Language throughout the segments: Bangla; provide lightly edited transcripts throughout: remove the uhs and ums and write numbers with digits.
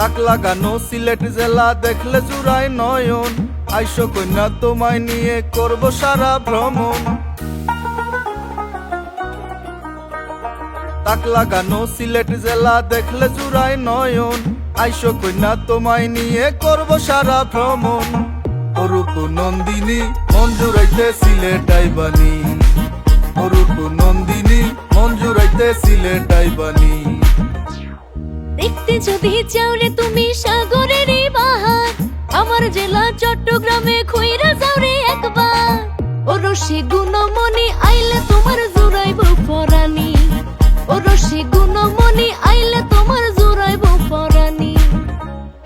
তাক লাগানো সিলেট জেলা দেখলে জুড়ায় নয়ন, আইসো কন্যা তোমায় নিয়ে করব সারা ভ্রমণ। তাক লাগানো সিলেট জেলা দেখলে জুড়ায় নয়ন, আইসো কন্যা তোমায় নিয়ে করব সারা ভ্রমণ। অরূপ নন্দিনী মন জুড়াইতে সিলেট আইবানি, অরূপ নন্দিনী মন জুড়াইতে সিলেট আইবানি। দেখতে যদি চাও রে তুমি সাগরের বাহার, আমার জেলা চট্টগ্রামে খইরা যাও রে একবার। ও রসে গুণমণি আইলে তোমার জুড়াইব পরানি, ও রসে গুণমণি আইলে তোমার জুড়াইব পরানি।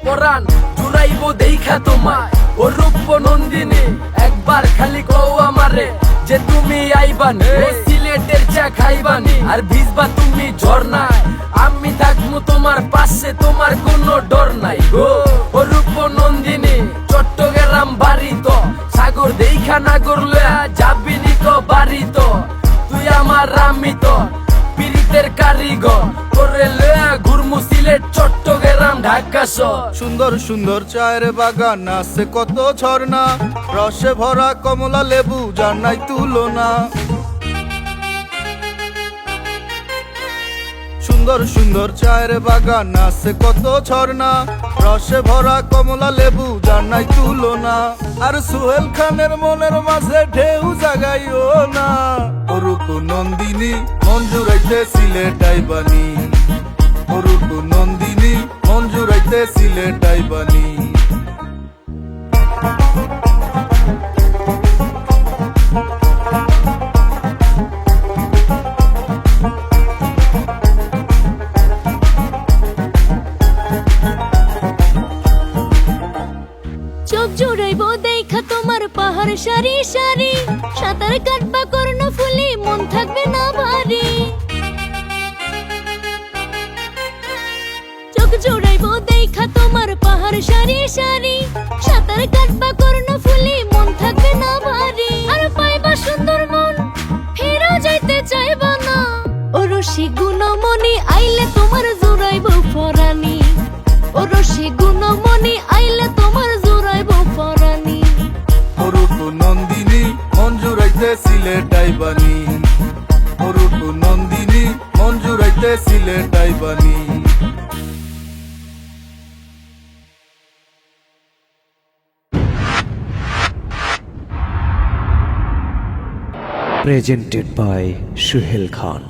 পরাণ জুড়াইব দেখা তোমায় ও রূপ নন্দিনী, একবার খালি কও আমারে যে তুমি আইবানি। ও সিলেটের চা খাইবানি আর ভিজবা তুমি ঝর্ণায়, আমি থাকবো তোমার পাশে, তোমার কোনো ডর নাই গো। ও রূপ নন্দিনী চট্টগ্রাম বাড়ি তো, সাগর দেখা না করলে যাবি নি তো বাড়ি তো। তুই আমার আমি তো পীড়িতের কারিগর, করে লয়া ঘুরমু সিলেট চট্টগ্রাম ঢাকা শহর। সুন্দর সুন্দর চায়ের বাগান আছে কত ঝর্ণা, রসে ভরা কমলা লেবু যার নাই তুলনা। সুন্দর সুন্দর চায়ের বাগান আছে কত ঝর্ণা, রসে ভরা কমলা লেবু যার নাই তুলনা। আর সোহেল খানের মনের মাঝে ঢেউ জাগাইও না, অরূপ নন্দিনী মন জুড়াইতে সিলেট আইবানি, অরূপ নন্দিনী মন জুড়াইতে সিলেট আইবানি। চোখ জুড়াইব দেখা তোমার পাহাড় সারি সারি, সাঁতার কাটবা কর্ণ ফুলি মন থাকবে না ভারী। চোখ জুড়াইব দেখা তোমার পাহাড় সারি সারি, সাঁতার কাটবা কর্ণ ফুলি মন থাকবে না ভারী। আর পাইবা সুন্দর মন ফেরা যাইতে চাইবা না, ও রসি গুণমণি আইলে তোমার জুড়াইব পরানি, ও রসি গুণমণি আইলে তোমার জুড়াইব পরানি। অরূপ নন্দিনী মন জুড়াইতে সিলেট আইবানি, অরূপ নন্দিনী মন জুড়াইতে Sylhet আইবানি। presented by Suhail Khan।